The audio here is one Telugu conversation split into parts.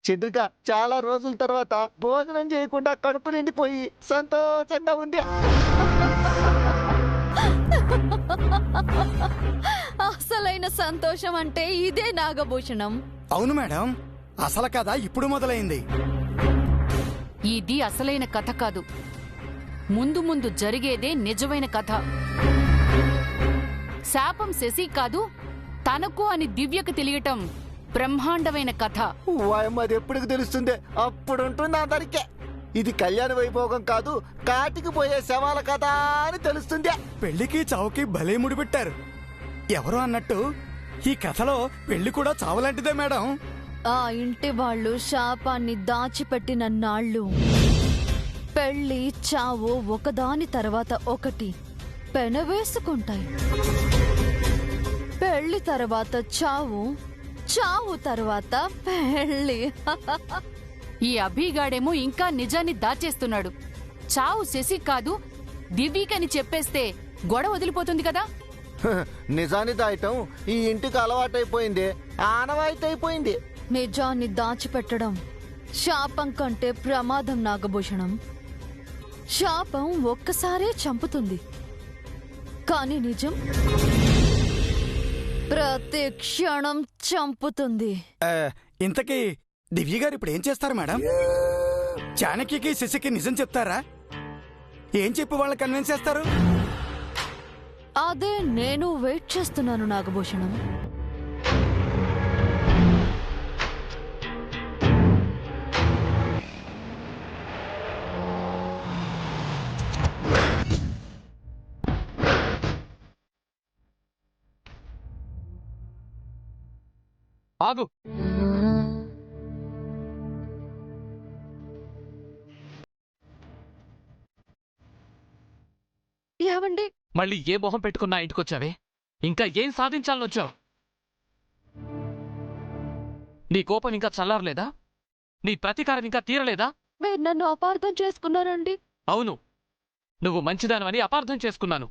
చంద్రిక చాలా రోజుల తర్వాత భోజనం చేయకుండా కడుపు నిండిపోయి సంతోషంగా ఉంది. అసలైన సంతోషం అంటే ఇదే నాగభూషణం. అవును మేడం, అసలు కథ ఇప్పుడు మొదలైంది. ఇది అసలైన కథ కాదు, ముందు ముందు జరిగేదే నిజమైన కథ. శాపం శశి కాదు, తనకు అని దివ్యకు తెలియటం బ్రహ్మాండమైన కథ. అది ఎప్పటికి తెలుస్తుంది? అప్పుడుంటుంది అందరికే. ఇది కళ్యాణ వైభోగం కాదు, కాటికి పోయే శవాల కథ అని తెలుస్తుంది. పెళ్లికి చావుకి భలే ముడిపెట్టారు. ఎవరు అన్నట్టు ఈ కథలో పెళ్లి కూడా చావులాంటిదే మేడం. ఆ ఇంటి వాళ్ళు శాపాన్ని దాచిపెట్టిన నాళ్ళు పెళ్లి చావు ఒకదాని తర్వాత ఒకటి పెనవేసుకుంటాయి. పెళ్లి తర్వాత చావు, చావు తర్వాత పెళ్లి. ఈ అభిగాడేమో ఇంకా నిజాన్ని దాచేస్తున్నాడు. చావు శశి కాదు దివ్యకని చెప్పేస్తే గొడవ వదిలిపోతుంది కదా. నిజాన్ని దాయటం ఈ ఇంటికి అలవాటైపోయింది, ఆనవాయితీ అయిపోయింది. నిజాన్ని దాచిపెట్టడం శాపం కంటే ప్రమాదం నాగభూషణం. శాపం ఒక్కసారే చంపుతుంది, కానీ నిజం ప్రతి క్షణం చంపుతుంది. ఇంతకీ దివ్య గారు ఇప్పుడు ఏం చేస్తారు మేడం? చాణక్యకి శశికి నిజం చెప్తారా? ఏం చెప్పి వాళ్ళని కన్విన్స్ చేస్తారు? అదే నేను వెయిట్ చేస్తున్నాను నాగభూషణం. ఆగు. ఏవండి, మళ్ళీ ఏ మొహం పెట్టుకున్నా ఇంటికొచ్చావే? ఇంకా ఏం సాధించాలని వచ్చావు? నీ కోపం ఇంకా చల్లారలేదా? నీ ప్రతీకారం ఇంకా తీరలేదా? మీరు నన్ను అపార్థం చేసుకున్నారండి. అవును, నువ్వు మంచిదానవని అపార్థం చేసుకున్నాను.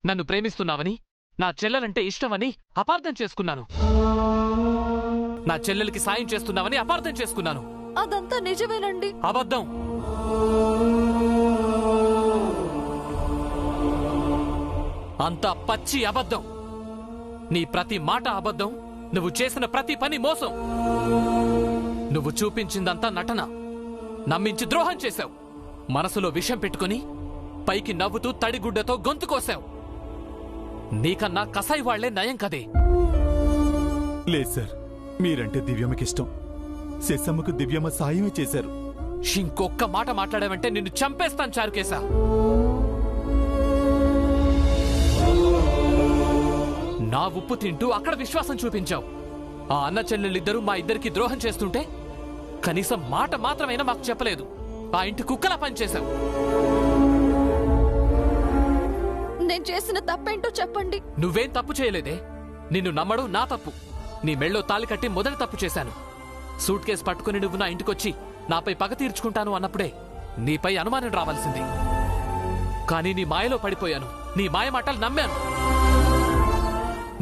నన్ను ప్రేమిస్తున్నావని, నా చెల్లెలంటే ఇష్టమని అపార్థం చేసుకున్నాను. నా చెల్లెలకి సాయం చేస్తున్నావని అపార్థం చేసుకున్నాను. అదంతా నిజమేనండి. అబద్ధం. అంతా పచ్చి అబద్ధం. నీ ప్రతి మాట అబద్ధం, నువ్వు చేసిన ప్రతి పని మోసం. నువ్వు చూపించిందంతా నటన, నమ్మించి ద్రోహం చేశావు. మనసులో విషం పెట్టుకుని పైకి నవ్వుతూ తడిగుడ్డతో గొంతు కోసావు. నీకన్నా కసాయి వాళ్లే నయం కదే. లేదు సార్, మీరంటే దివ్యమ్మకిష్టం. శశమ్మకు దివ్యమ్మ సాయమే చేశారు. ఇంకొక్క మాట మాట్లాడావంటే నిన్ను చంపేస్తాను చారుకేశా. నా ఉప్పు తింటూ అక్కడ విశ్వాసం చూపించావు. ఆ అన్న చెల్లెళ్ళిద్దరూ మా ఇద్దరికి ద్రోహం చేస్తుంటే కనీసం మాట మాత్రమైనా మాకు చెప్పలేదు. ఆ ఇంటి కుక్కలా పనిచేశావు. నేను చేసిన తప్పేంటో చెప్పండి. నువ్వేం తప్పు చేయలేదే. నిన్ను నమ్మడం నా తప్పు. నీ మెళ్ళో తాలి కట్టి మొదటి తప్పు చేశాను. సూట్ కేసు పట్టుకుని నువ్వు నా ఇంటికొచ్చి నాపై పగ తీర్చుకుంటాను అన్నప్పుడే నీపై అనుమానం రావాల్సింది. కానీ నీ మాయలో పడిపోయాను. నీ మాయ మాటలు నమ్మాను.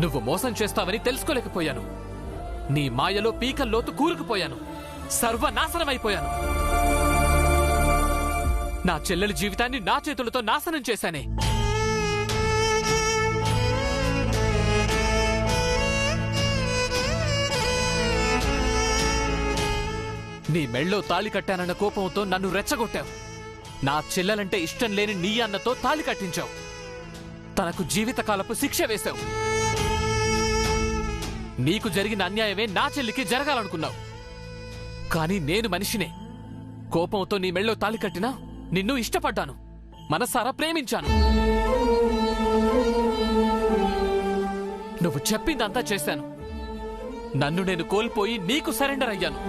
నువ్వు మోసం చేస్తావని తెలుసుకోలేకపోయాను. నీ మాయలో పీకల్లోతు కూరుకుపోయాను. సర్వనాశనమైపోయాను. నా చెల్లెలి జీవితాన్ని నా చేతులతో నాశనం చేశానే. నీ మెళ్ళో తాళి కట్టానన్న కోపంతో నన్ను రెచ్చగొట్టావు. నా చెల్లెలంటే ఇష్టం లేని నీ అన్నతో తాళి కట్టించావు. తనకు జీవితకాలపు శిక్ష వేశావు. నీకు జరిగిన అన్యాయమే నా చెల్లికి జరగాలనుకున్నావు. కానీ నేను మనిషినే. కోపంతో నీ మెళ్ళో తాళి కట్టినా నిన్ను ఇష్టపడ్డాను. మనసారా ప్రేమించాను. నువ్వు చెప్పిందంతా చేశాను. నన్ను నేను కోల్పోయి నీకు సరెండర్ అయ్యాను.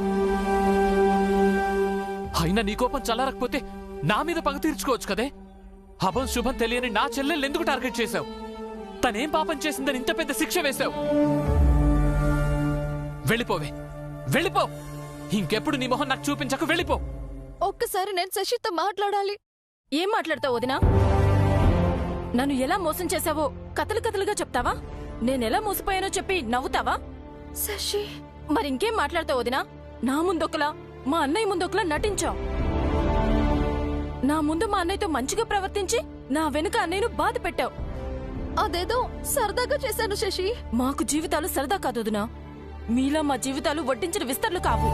అయినా నీ కోపం చల్లారకపోతే నా మీద పగ తీర్చుకోవచ్చు కదే. అభం శుభం తెలియని నా చెల్లెల్ని ఎందుకు టార్గెట్ చేశావు? తనేం పాపం చేసిందని ఇంత పెద్ద శిక్ష వేశావు. వెళ్ళిపోవే, వెళ్ళిపో. ఇంకెప్పుడు నీ మొహం నాకు చూపించకు. వెళ్ళిపో. ఒక్కసారి నేను శశితో మాట్లాడాలి. ఏం మాట్లాడతావు వదినా? నన్ను ఎలా మోసం చేశావో కథలు కథలుగా చెప్తావా? నేనెలా మోసపోయానో చెప్పి నవ్వుతావా? శశి, మరింకేం మాట్లాడతావు వదినా? నా ముందొకలా మా అన్నయ్య ముందొకలా నటించావు. నా ముందు మా అన్నయ్యతో మంచిగా ప్రవర్తించి నా వెనుక అన్నయ్యను బాధ పెట్టావు. అదేదో సరదాగా చేశాను శశి. మాకు జీవితాలు సరదా కాదు వదినా. మీలా మా జీవితాలు వడ్డించిన విస్తర్లు కావు.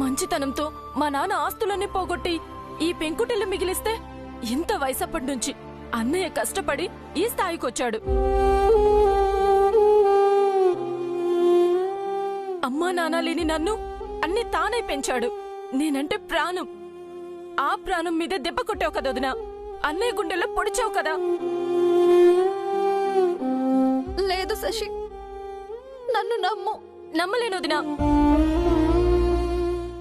మంచితనంతో మా నాన్న ఆస్తులన్నీ పోగొట్టి ఈ పెంకుటిల్లు మిగిలిస్తే ఇంత వయసప్పటి నుంచి అన్నయ్య కష్టపడి ఈ స్థాయికొచ్చాడు. అమ్మా నాన్న లేని నన్ను అన్ని తానే పెంచాడు. నేనంటే ప్రాణం. ఆ ప్రాణం మీదే దెబ్బ కొట్టావు కదా వదినా. అన్నయ్య గుండెల్లో పొడిచావు కదా. లేదు శశి, నన్ను నమ్ము. నమ్మలేను వదినా.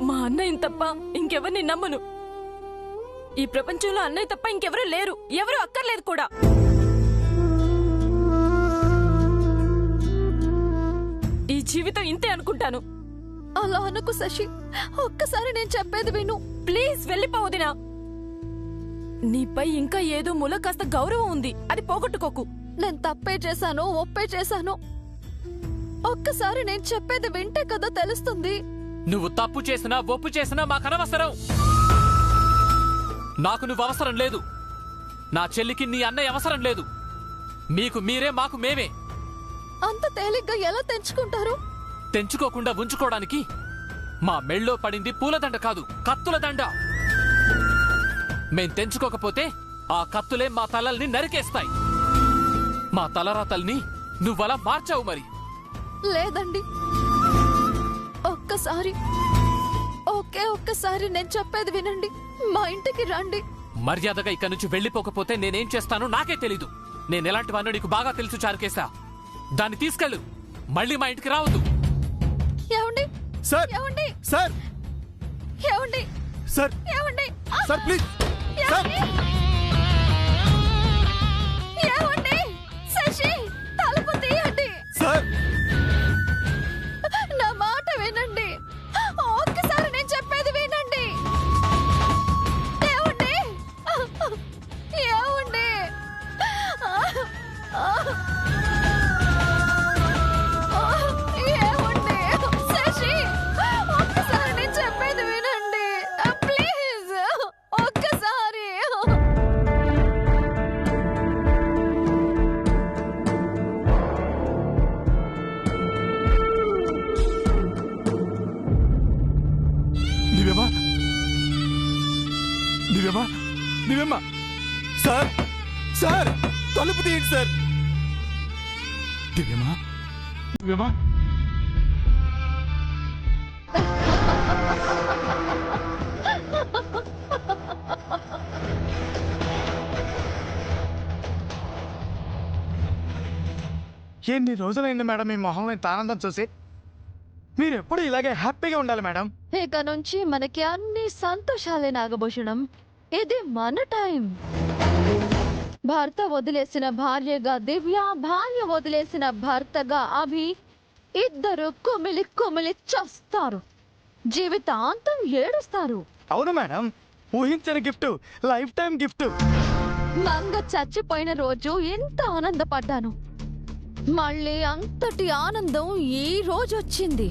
మా అన్నయ్య తప్ప ఇంకెవరిని నమ్మను. ఈ ప్రపంచంలో అన్నయ్య తప్ప ఇంకెవరూ లేరు. ఎవరూ అక్కర్లేదు కూడా. ఈ జీవితం ఇంతే అనుకుంటాను. అలా అనుకు శశి. ఒక్కసారి నేను చెప్పేది విను. ప్లీజ్ వెళ్ళిపోవదినా. నీపై ఇంకా ఏదో మూల కాస్త గౌరవం ఉంది. అది పోగొట్టుకోకు. నేను తప్పే చేశాను, ఒప్పే చేశాను. ఒక్కసారి నేను చెప్పేది వింటే కదా తెలుస్తుంది. నువ్వు తప్పు చేసినా ఒప్పు చేసినా మాకనవసరం. నాకు నువ్వు అవసరం లేదు. నా చెల్లికి నీ అన్నయ్య అవసరం లేదు. మీకు మీరే, మాకు మేమే. అంత తేలిగ్గా ఎలా తెంచుకుంటారు? తెంచుకోకుండా ఉంచుకోవడానికి మా మెళ్ళో పడింది పూలదండ కాదు, కత్తుల దండ. మేం తెంచుకోకపోతే ఆ కత్తులే మా తలల్ని నరికేస్తాయి. మా తలరాతల్ని నువ్వలా మార్చావు. మరి లేదండి, ఒక్కసారి నేను చెప్పేది వినండి. మా ఇంటికి రండి. మర్యాదగా ఇక్కడి నుంచి వెళ్ళిపోకపోతే నేనేం చేస్తానో నాకే తెలీదు. నేనెలాంటి వాడినో నీకు బాగా తెలుసు చారుకేశా. దాన్ని తీసుకెళ్ళు. మళ్ళీ మా ఇంటికి రావద్దు. ఏమండి? సార్ ఏమండి? సార్ ఏమండి? సార్ ఏమండి? Sir please sir. ఏమండి? శశి, తలుపు తీయండి. సార్ నా మాట వినండి. ఒక్కసారి నేను చెప్పేది వినండి. ఏమండి? ఏమండి? ఏమండి? శశి, ఒక్కసారి నేను చెప్పేది వినండి. ప్లీజ్ ఒక్కసారి. దివ్యమ్మా, దివ్యమ్మా, దివ్యమ్మా. సార్ సార్ తలుపు తీయండి సార్. దివ్యమ్మా, దివ్యమ్మా. ఎన్ని రోజులైంది మేడం మీ మొహంలో ఇంత ఆనందం చూసి? మీరు ఎప్పుడు ఇలాగే హ్యాపీగా ఉండాలి మేడం. ఇక నుంచి మనకి అన్ని సంతోషాలే నాగభూషణం. ఇది మన టైం. భర్త వదిలేసిన భార్యగా దివ్య, భార్య వదిలేసిన భర్తగా అభి, ఇద్దరు కుమిలి కుమిలి చస్తారు. జీవితాంతం ఏడుస్తారు. అవును మేడం, ఊహించని gift, life time gift. Manga చచ్చిపోయిన రోజు ఎంత ఆనందపడ్డాను. మళ్ళీ అంతటి ఆనందం ఈ రోజు వచ్చింది.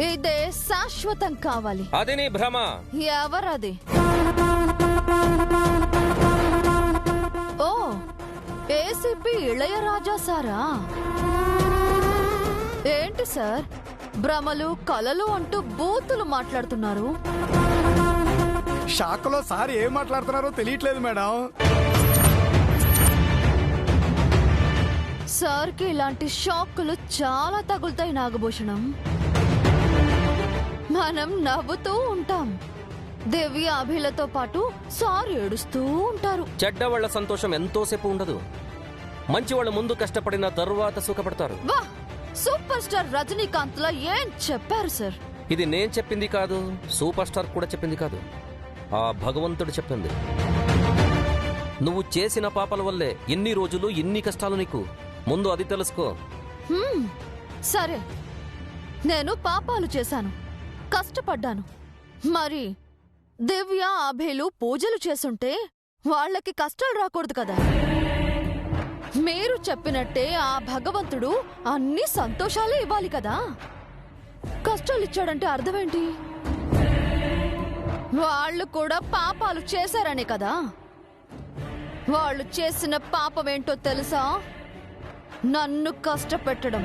ఇదే శాశ్వతం కావాలి. అది నీ భ్రమ. ఎవరది? ఓ, ఏసీపీ ఇళయరాజా సారా? ఏంటి సార్, భ్రమలు కలలు అంటూ బూతులు మాట్లాడుతున్నారు? షాక్లో సార్ ఏం మాట్లాడుతున్నారో తెలియట్లేదు మేడం. సార్కి ఇలాంటి షాక్కులు చాలా తగులుతాయి నాగభూషణం. మనం నవ్వుతూ ఉంటాం. దివ్య అభిలతో పాటు సార్ ఏడుస్తూ ఉంటారు. చెడ్డవాళ్ల సంతోషం ఎంతోసేపు ఉండదు. మంచివాళ్ల ముందు కష్టపడిన తరువాత సుఖపడతారు. వా, సూపర్ స్టార్ రజనీకాంత్ లా ఏం చెప్పారు సార్? ఇది నేను చెప్పింది కాదు, సూపర్ స్టార్ కూడా చెప్పింది కాదు, ఆ భగవంతుడు చెప్పింది. నువ్వు చేసిన పాపాల వల్లే ఎన్ని రోజులు ఎన్ని కష్టాలు నీకు. ముందు అది తెలుసుకో. సరే, నేను పాపాలు చేశాను, కష్టపడ్డాను. మరి దివ్య అభిలు పూజలు చేసుంటే వాళ్ళకి కష్టాలు రాకూడదు కదా? మీరు చెప్పినట్టే ఆ భగవంతుడు అన్ని సంతోషాలే ఇవ్వాలి కదా. కష్టాలు ఇచ్చాడంటే అర్థమేంటి? వాళ్ళు కూడా పాపాలు చేశారనే కదా. వాళ్ళు చేసిన పాపమేంటో తెలుసా? నన్ను కష్టపెట్టడం.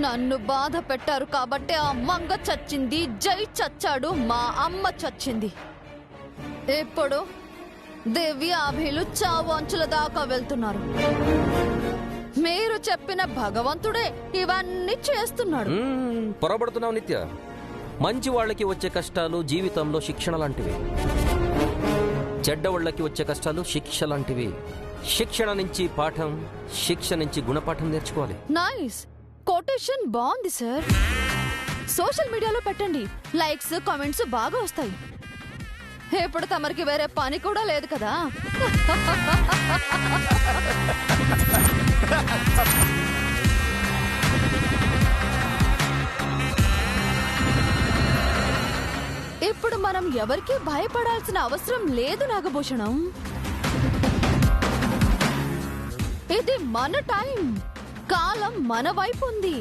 నన్ను బాధ పెట్టారు కాబట్టి ఆ మంగ చచ్చింది, జై చచ్చాడు, మా అమ్మ చచ్చింది. ఇప్పుడు దివ్య అభిలు చావు అంచుల దాకా వెళ్తున్నారు. మీరు చెప్పిన భగవంతుడే ఇవన్నీ చేస్తున్నాడు. పొరబడుతున్నావు నిత్య. మంచి వాళ్ళకి వచ్చే కష్టాలు జీవితంలో శిక్షణ లాంటివి, చెడ్డవాళ్ళకి వచ్చే కష్టాలు శిక్ష లాంటివి. శిక్షణ నుంచి పాఠం, శిక్ష నుంచి గుణపాఠం నేర్చుకోవాలి. నైస్ కొటేషన్, బాగుంది సార్. సోషల్ మీడియాలో పెట్టండి, లైక్స్ కామెంట్స్ బాగా వస్తాయి. ఇప్పుడు తమరికి వేరే పని కూడా లేదు కదా. ఇప్పుడు మనం ఎవరికి భయపడాల్సిన అవసరం లేదు నాగభూషణం. ఇది మన టైం. కాలం మన వైపు ఉంది.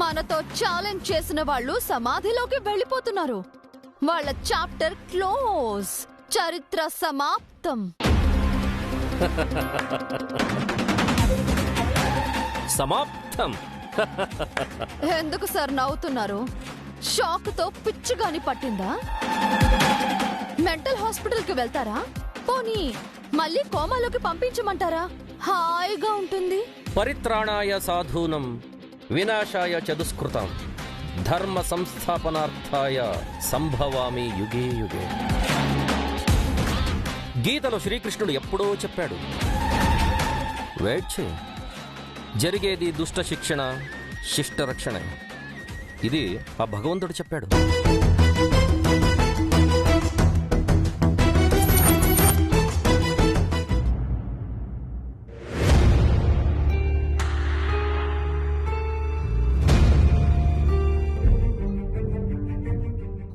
మనతో ఛాలెంజ్ చేసిన వాళ్ళు సమాధిలోకి వెళ్ళిపోతున్నారు. వాళ్ళ చాప్టర్ క్లోజ్, చరిత్ర సమాప్తం. సమాప్తం. ఎందుకు సార్ నవ్వుతున్నారు? షాక్ తో పిచ్చిగాని పట్టిందా? మెంటల్ హాస్పిటల్ కి వెళ్తారా? పోనీ మళ్ళీ కోమాలోకి పంపించమంటారా? హాయిగా ఉంటుంది. పరిత్రాణాయ సాధూనం వినాశాయ చదుష్కృతం ధర్మ సంస్థాపనార్థాయ సంభవామి యుగే యుగే. గీతలో శ్రీకృష్ణుడు ఎప్పుడో చెప్పాడు. వెయిట్ చేయి, జరిగేది దుష్ట శిక్షణ, శిష్ట రక్షణ. ఇది ఆ భగవంతుడు చెప్పాడు.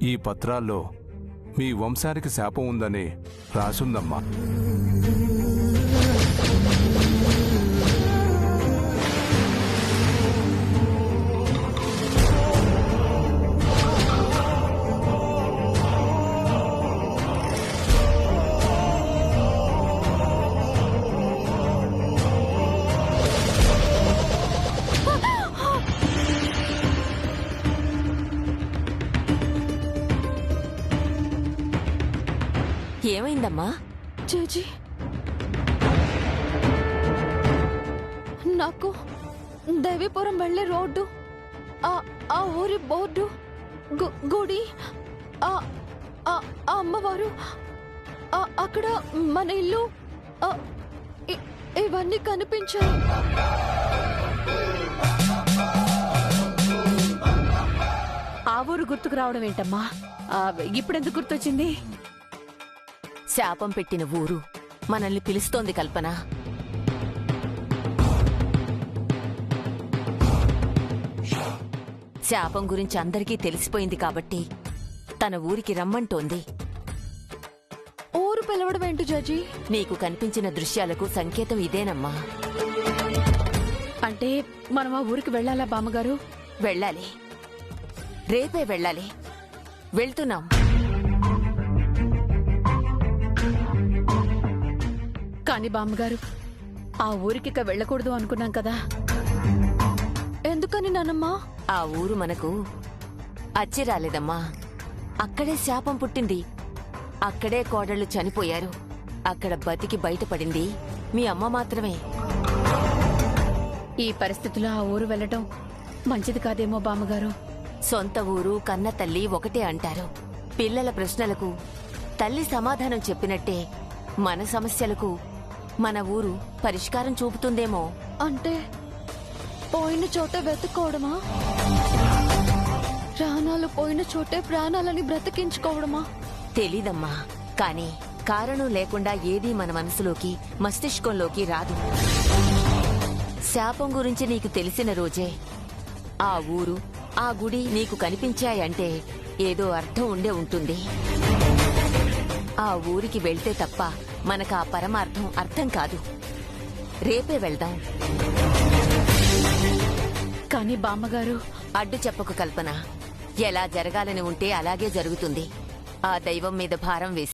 ఈ పత్రాల్లో మీ వంశానికి శాపం ఉందని రాసుందమ్మా. ఏమైందమ్మా? చేజీ, నాకు దేవీపురం వెళ్లే రోడ్డు, ఆ ఊరి బోర్డు, గుడి, ఆ అమ్మవారు, అక్కడ మన ఇల్లు, ఇవన్నీ కనిపించాయి. ఆ ఊరు గుర్తుకు రావడం ఏంటమ్మా? ఇప్పుడెందుకు గుర్తొచ్చింది? శాపం పెట్టిన ఊరు మనల్ని పిలుస్తోంది కల్పన. శాపం గురించి అందరికీ తెలిసిపోయింది కాబట్టి తన ఊరికి రమ్మంటోంది. ఊరు పిలవడం ఏంటి జాజీ? నీకు కనిపించిన దృశ్యాలకు సంకేతం ఇదేనమ్మా. అంటే మనం ఆ ఊరికి వెళ్ళాలా బామ్మగారు? వెళ్ళాలి, రేపే వెళ్ళాలి. వెళ్తున్నాం. కాని బామ్మగారు, ఆ ఊరికిక వెళ్ళకూడదు అనుకున్నాం కదా. ఎందుకని నానమ్మా? ఆ ఊరు మనకు అచ్చి రాలేదమ్మా. అక్కడే శాపం పుట్టింది. అక్కడే కోడళ్లు చనిపోయారు. అక్కడ బతికి బయటపడింది మీ అమ్మ మాత్రమే. ఈ పరిస్థితిలో ఆ ఊరు వెళ్ళటం మంచిది కాదేమో బామ్మగారు. సొంత ఊరు కన్న తల్లి ఒకటే అంటారు. పిల్లల ప్రశ్నలకు తల్లి సమాధానం చెప్పినట్టే మన సమస్యలకు మన ఊరు పరిష్కారం చూపుతుందేమో. అంటే పోయిన చోటే వెతుక్కోవడమా? ప్రాణాలు పోయిన చోటే ప్రాణాలని బ్రతికించుకోవడమా? తెలీదమ్మా. కాని కారణం లేకుండా ఏదీ మన మనసులోకి, మస్తిష్కంలోకి రాదు. శాపం గురించి నీకు తెలిసిన రోజే ఆ ఊరు, ఆ గుడి నీకు కనిపించాయంటే ఏదో అర్థం ఉండే ఉంటుంది. ఆ ఊరికి వెళ్తే తప్ప మనకు ఆ పరమార్థం అర్థం కాదు. రేపే వెళ్దాం. కానీ బామ్మగారు, అడ్డు చెప్పకు కల్పన. ఎలా జరగాలని ఉంటే అలాగే జరుగుతుంది. ఆ దైవం మీద భారం వేసి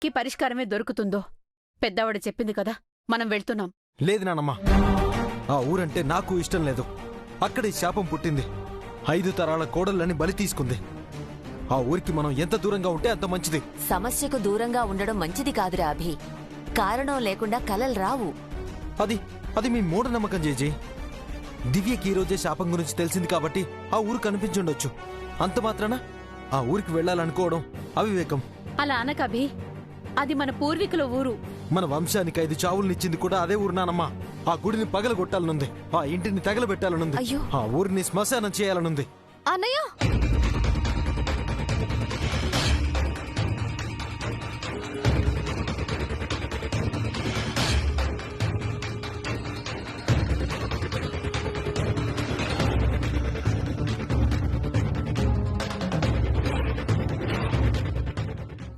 కి పరిష్కారమే దొరుకుతుందో పెద్దవాడు చెప్పింది కదా, మనం వెళ్తున్నాం. లేదు నానమ్మా, ఆ ఊరంటే నాకు ఇష్టం లేదు. అక్కడే శాపం పుట్టింది. 5 తరాల కోడళ్ళని బలి తీసుకుంది. ఆ ఊరికి మనం ఎంత దూరంగా ఉంటే అంత మంచిది. సమస్యకు దూరంగా ఉండడం మంచిది కాదురా అభి. కారణం లేకుండా కలలు రావు. అది మీ మూఢనమ్మకం జేజీ. దివ్యకి ఈ రోజే శాపం గురించి తెలిసింది కాబట్టి ఆ ఊరు కనిపించుండొచ్చు. అంత మాత్రాన ఆ ఊరికి వెళ్ళాలనుకోవడం అవివేకం. అలా అనకభి, అది మన పూర్వీకుల ఊరు. మన వంశానికి 5 చావులనిచ్చింది కూడా అదే ఊరు నానమ్మా. ఆ గుడిని పగలగొట్టాలనుంది. ఆ ఇంటిని తగలబెట్టాలనుంది. అయ్యో. ఆ ఊరిని శ్మశానం చేయాలనుంది. అన్నయ్య,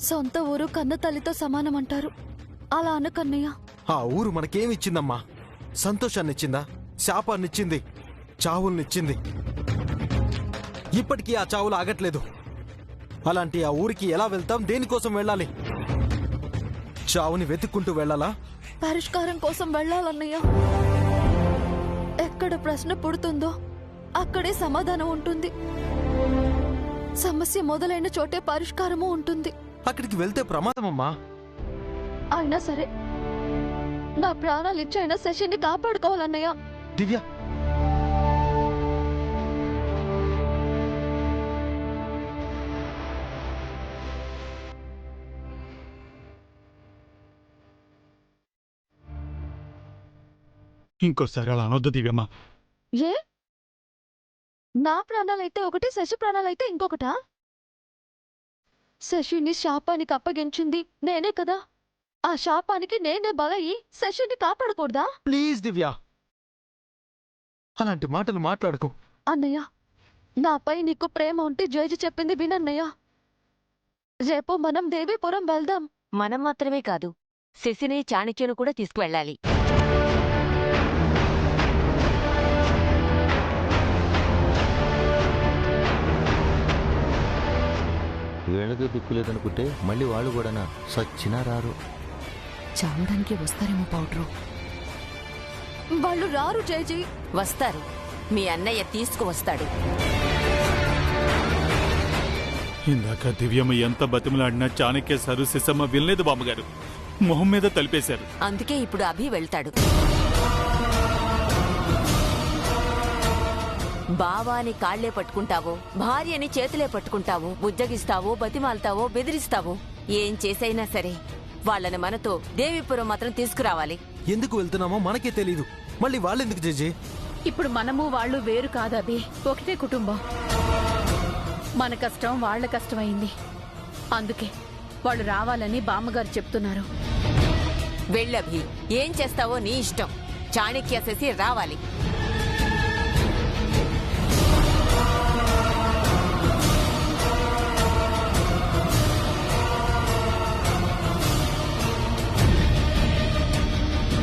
సొంత ఊరు కన్న తల్లితో సమానమంటారు. అలా అనకన్నయ్య. ఆ ఊరు మనకేమిచ్చిందమ్మా? సంతోషాన్నిచ్చిందా? శాపాన్నిచ్చింది, చావుల్నిచ్చింది. ఇప్పటికీ ఆ చావులు ఆగట్లేదు. అలాంటి ఆ ఊరికి ఎలా వెళ్తాం? దేనికోసం వెళ్ళాలి? చావుని వెతుక్కుంటూ వెళ్ళాలా? పరిష్కారం కోసం వెళ్ళాలన్నయ్య. ఎక్కడ ప్రశ్న పుడుతుందో అక్కడే సమాధానం ఉంటుంది. సమస్య మొదలైన చోటే పరిష్కారము ఉంటుంది. అక్కడికి వెళ్తే ప్రమాదమమ్మా. అయినా సరే నా ప్రాణాలు ఇచ్చైనా శశిని కాపాడుకోవాలన్నయ్య. దివ్య, ఇంకోసారి అలా అనొద్దు దివ్యమ్మా. ఏ, నా ప్రాణాలైతే ఒకటి, శశి ప్రాణాలైతే ఇంకొకటా? శశిని శాపానికి అప్పగించింది నేనే కదా. ఆ శాపానికి నేనే బలయి శశిని కాపాడకూడదా? ప్లీజ్ దివ్య, అలాంటి మాటలు మాట్లాడకు. అన్నయ్య, నాపై నీకు ప్రేమ ఉంటే జైజి చెప్పింది వినన్నయ్య. రేపు మనం దేవీపురం వెళ్దాం. మనం మాత్రమే కాదు, శశిని చాణక్యను కూడా తీసుకువెళ్ళాలి. వీళ్ళకి దిక్కు లేదనుకుంటే మళ్ళీ వాళ్ళు కూడా సచ్చినా రారు. చావడానికి వస్తారేమో పౌడ్రు. వాళ్ళు రారు జైజీ. వస్తారు. మీ అన్నయ్య తీసుకువస్తాడు. ఇందాక దివ్యమ్మ ఎంత బతిమలాడినా చాణక్య సారు సిసమ్మ వినలేదు బామ్మగారు. మొహం మీద తలిపేశారు. అందుకే ఇప్పుడు అభి వెళ్తాడు. బావాని కాళ్లే పట్టుకుంటావో, భార్యని చేతులే పట్టుకుంటావో, బుజ్జగిస్తావో, బతిమాలతావో, బెదిరిస్తావో, ఏం చేసైనా సరే వాళ్ళని మనతో దేవీపురం మాత్రం తీసుకురావాలి. ఎందుకు వెళ్తున్నామో మనకే తెలీదు. మళ్ళీ వాళ్ళెందుకు జేజే? ఇప్పుడు మనము వాళ్ళు వేరు కాదభి, ఒకటే కుటుంబం. మన కష్టం వాళ్ళ కష్టమైంది. అందుకే వాళ్ళు రావాలని బామ్మగారు చెప్తున్నారు. వెళ్ళభి, ఏం చేస్తావో నీ ఇష్టం. చాణక్య శశి రావాలి.